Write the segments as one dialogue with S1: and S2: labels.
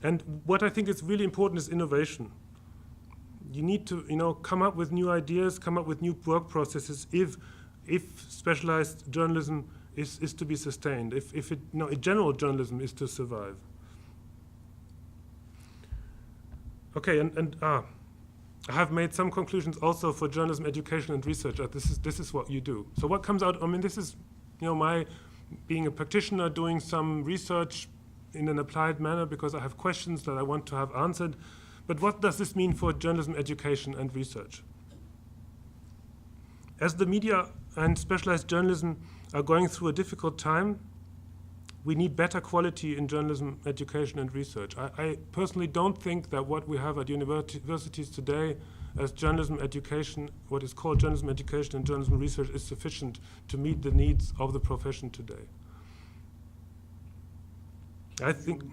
S1: And what I think is really important is innovation. You need to, come up with new ideas, come up with new work processes if specialized journalism is to be sustained, if general journalism is to survive. Okay, and I have made some conclusions also for journalism education and research. This is what you do. So what comes out, this is, my being a practitioner doing some research in an applied manner because I have questions that I want to have answered. But what does this mean for journalism education and research? As the media and specialized journalism are going through a difficult time, we need better quality in journalism education and research. I personally don't think that what we have at universities today as journalism education, what is called journalism education and journalism research, is sufficient to meet the needs of the profession today. I think,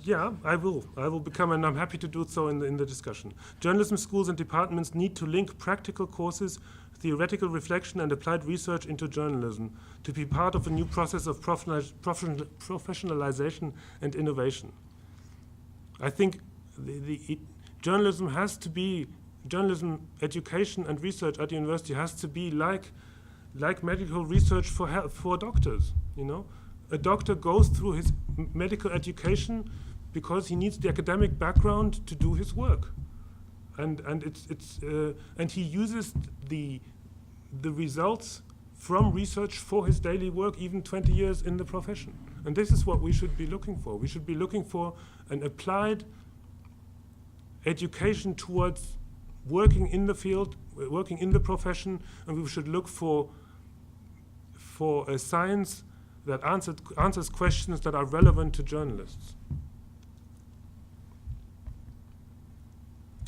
S1: yeah, I will become, and I'm happy to do so in the discussion. Journalism schools and departments need to link practical courses, theoretical reflection, and applied research into journalism to be part of a new process of professionalization and innovation. I think journalism education and research at the university has to be like medical research for doctors. A doctor goes through his medical education because he needs the academic background to do his work, and he uses the results from research for his daily work, even 20 years in the profession. And this is what we should be looking for. We should be looking for an applied education towards working in the field, working in the profession, and we should look for a science that answers questions that are relevant to journalists.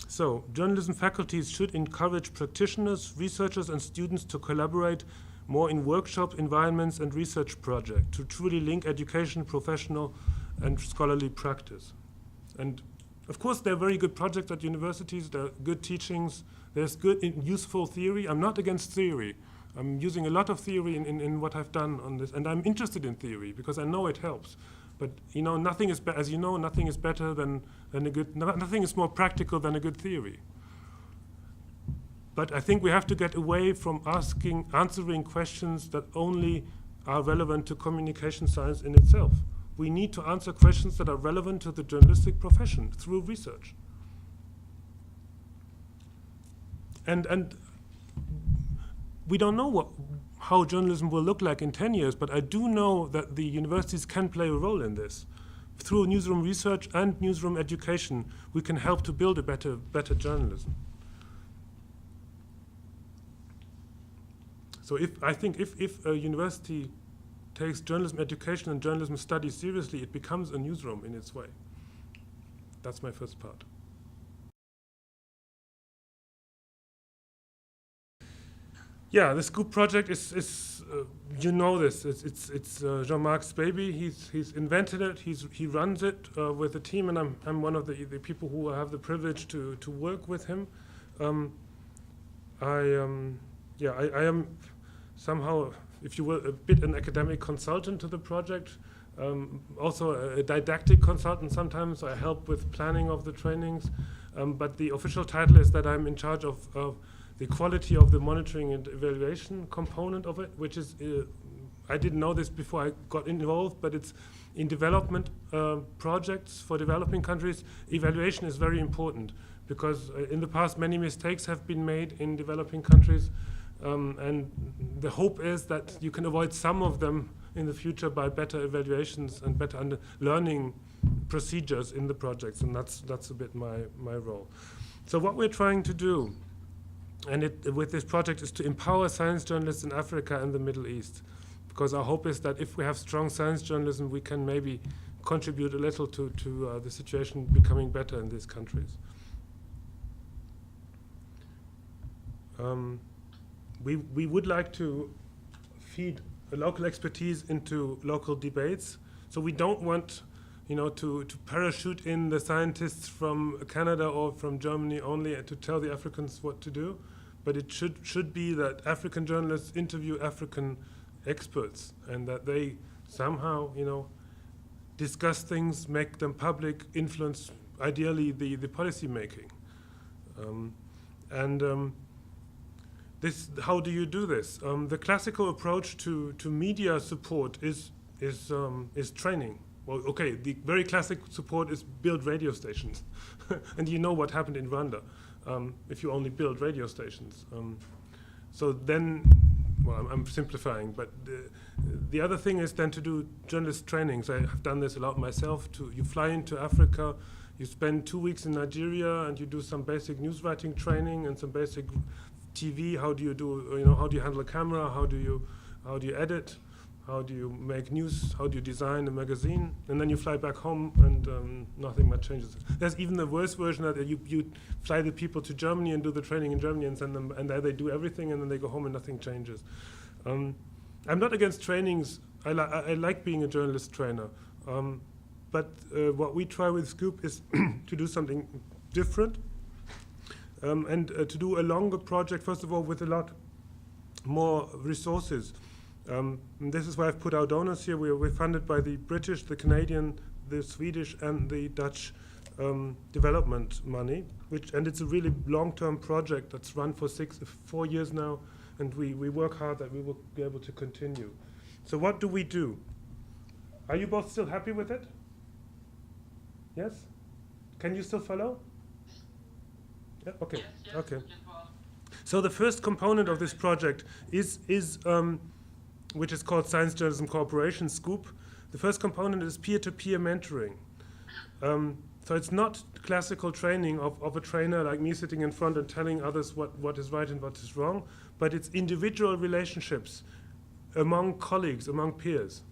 S1: So, journalism faculties should encourage practitioners, researchers, and students to collaborate more in workshop environments and research projects to truly link education, professional, and scholarly practice. And of course, there are very good projects at universities, there are good teachings, there's good and useful theory. I'm not against theory. I'm using a lot of theory in what I've done on this, and I'm interested in theory because I know it helps. But nothing is nothing is better than a good. Nothing is more practical than a good theory. But I think we have to get away from answering questions that only are relevant to communication science in itself. We need to answer questions that are relevant to the journalistic profession through research. And we don't know how journalism will look like in 10 years, but I do know that the universities can play a role in this. Through newsroom research and newsroom education, we can help to build a better journalism. So I think if a university takes journalism education and journalism studies seriously, it becomes a newsroom in its way. That's my first part. Yeah, this group project is you know this. It's Jean-Marc's baby. He's invented it. He runs it with a team, and I'm one of the people who have the privilege to work with him. I am somehow, if you will, a bit an academic consultant to the project. Also a didactic consultant sometimes. So I help with planning of the trainings, but the official title is that I'm in charge of the quality of the monitoring and evaluation component of it, which is, I didn't know this before I got involved, but it's in development projects for developing countries. Evaluation is very important because in the past many mistakes have been made in developing countries, and the hope is that you can avoid some of them in the future by better evaluations and better learning procedures in the projects, and that's a bit my role. So what we're trying to do with this project is to empower science journalists in Africa and the Middle East, because our hope is that if we have strong science journalism, we can maybe contribute a little to the situation becoming better in these countries. We would like to feed a local expertise into local debates, so we don't want to parachute in the scientists from Canada or from Germany only to tell the Africans what to do, but it should be that African journalists interview African experts and that they somehow, discuss things, make them public, influence ideally the policy making. How do you do this? The classical approach to media support is training. Well, okay, the very classic support is build radio stations, and you know what happened in Rwanda if you only build radio stations. So then, well, I'm simplifying, but the other thing is then to do journalist trainings. I have done this a lot myself. You fly into Africa, you spend 2 weeks in Nigeria, and you do some basic news writing training and some basic TV. How do you do? How do you handle a camera? How do you edit? How do you make news? How do you design a magazine? And then you fly back home, and nothing much changes. There's even the worse version that you fly the people to Germany and do the training in Germany and send them, and there they do everything, and then they go home and nothing changes. I'm not against trainings. I like being a journalist trainer. But what we try with Scoop is to do something different, and to do a longer project, first of all, with a lot more resources. This is why I've put our donors here. We're funded by the British, the Canadian, the Swedish, and the Dutch development money, and it's a really long-term project that's run for 4 years now, and we work hard that we will be able to continue. So what do we do? Are you both still happy with it? Yes? Can you still follow? Yeah? Okay.
S2: Yes,
S1: Okay. So the first component of this project is which is called Science Journalism Cooperation, SCOOP. The first component is peer-to-peer mentoring. So it's not classical training of a trainer like me sitting in front and telling others what is right and what is wrong, but it's individual relationships among colleagues, among peers.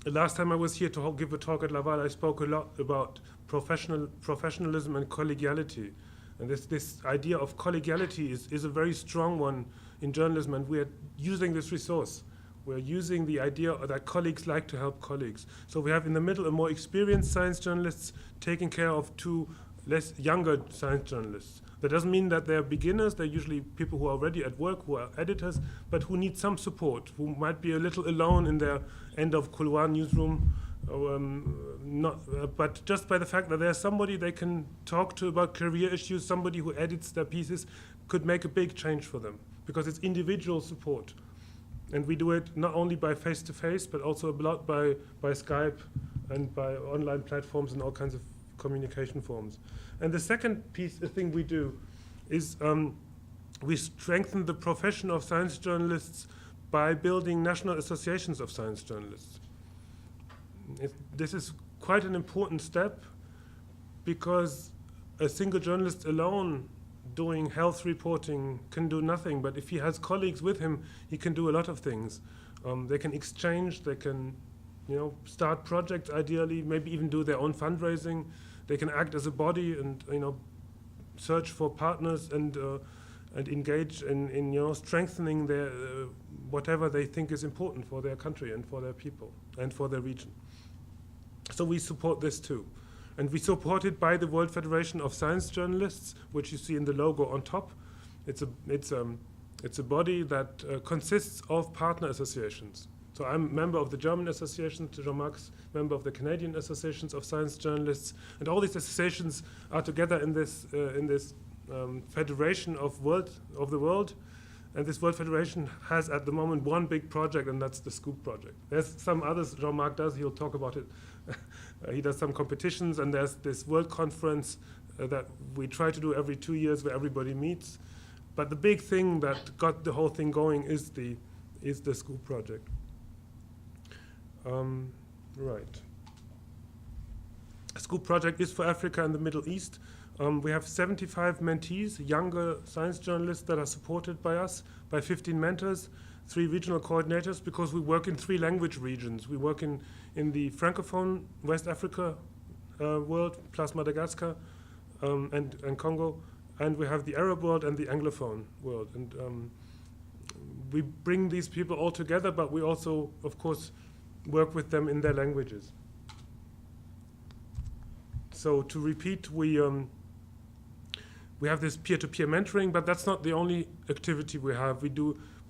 S1: Last time I was here to give a talk at Laval, I spoke a lot about professionalism and collegiality. And this idea of collegiality is a very strong one in journalism, and we're using this resource. We're using the idea that colleagues like to help colleagues. So we have in the middle a more experienced science journalists taking care of two less younger science journalists. That doesn't mean that they're beginners. They're usually people who are already at work, who are editors, but who need some support, who might be a little alone in their end of couloir newsroom. But just by the fact that there's somebody they can talk to about career issues, somebody who edits their pieces, could make a big change for them, because it's individual support. And we do it not only by face-to-face, but also a lot by Skype and by online platforms and all kinds of communication forms. And the second thing we do is we strengthen the profession of science journalists by building national associations of science journalists. This is quite an important step, because a single journalist alone doing health reporting can do nothing, but if he has colleagues with him, he can do a lot of things. They can exchange, they can start projects ideally, maybe even do their own fundraising. They can act as a body and search for partners and engage in strengthening their whatever they think is important for their country and for their people and for their region. So we support this too. And we support it by the World Federation of Science Journalists, which you see in the logo on top. It's a body that consists of partner associations. So I'm a member of the German Association, Jean-Marc's member of the Canadian Associations of Science Journalists, and all these associations are together in this federation of the world. And this World Federation has at the moment one big project, and that's the SCOOP project. There's some others Jean-Marc does, he'll talk about it. He does some competitions, and there's this world conference that we try to do every 2 years where everybody meets. But the big thing that got the whole thing going is the SCOOP project. Right. SCOOP project is for Africa and the Middle East. We have 75 mentees, younger science journalists that are supported by us, by 15 mentors, 3 regional coordinators, because we work in 3 language regions. We work in the Francophone West Africa world, plus Madagascar and Congo, and we have the Arab world and the Anglophone world. And we bring these people all together, but we also, of course, work with them in their languages. So to repeat, we have this peer-to-peer mentoring, but that's not the only activity we have. We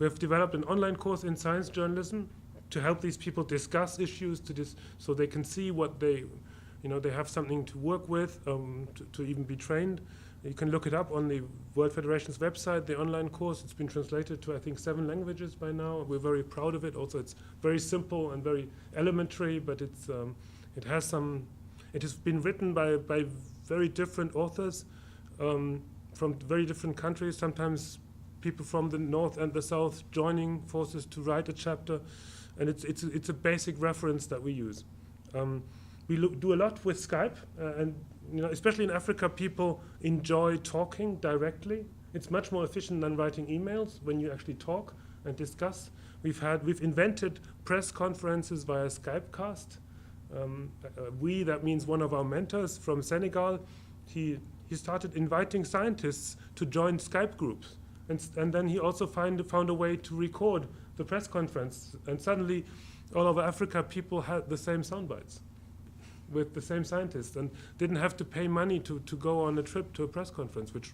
S1: have developed an online course in science journalism, to help these people discuss issues, so they can see what they have something to work with, to even be trained. You can look it up on the World Federation's website, the online course. It's been translated to, I think, 7 languages by now. We're very proud of it. Also, it's very simple and very elementary, but it has been written by very different authors from very different countries, sometimes people from the north and the south joining forces to write a chapter, and it's a basic reference that we use. We do a lot with Skype, and especially in Africa, people enjoy talking directly. It's much more efficient than writing emails when you actually talk and discuss. We've invented press conferences via Skypecast. That means one of our mentors from Senegal. He started inviting scientists to join Skype groups, and then he also found a way to record the press conference. And suddenly, all over Africa, people had the same soundbites with the same scientists, and didn't have to pay money to go on a trip to a press conference, which,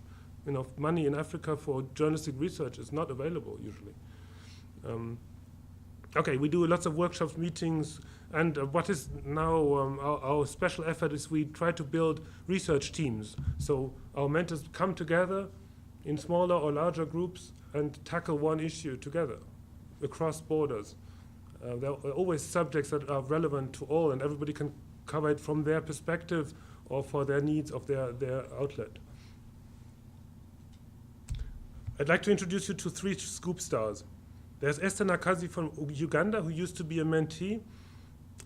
S1: money in Africa for journalistic research is not available usually. Okay, we do lots of workshops, meetings, and what is now our special effort is we try to build research teams. So our mentors come together in smaller or larger groups and tackle one issue together across borders. There are always subjects that are relevant to all, and everybody can cover it from their perspective or for their needs of their outlet. I'd like to introduce you to 3 Scoop stars. There's Esther Nakazi from Uganda, who used to be a mentee,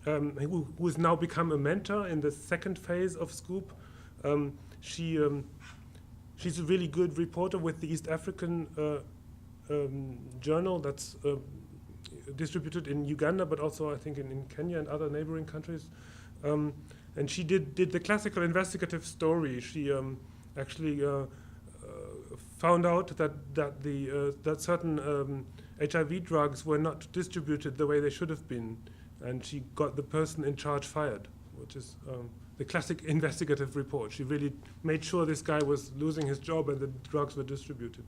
S1: who has now become a mentor in the second phase of Scoop. She's a really good reporter with the East African journal that's distributed in Uganda, but also I think in Kenya and other neighboring countries. And she did the classical investigative story. She actually found out that certain HIV drugs were not distributed the way they should have been, and she got the person in charge fired, which is the classic investigative report. She really made sure this guy was losing his job and the drugs were distributed.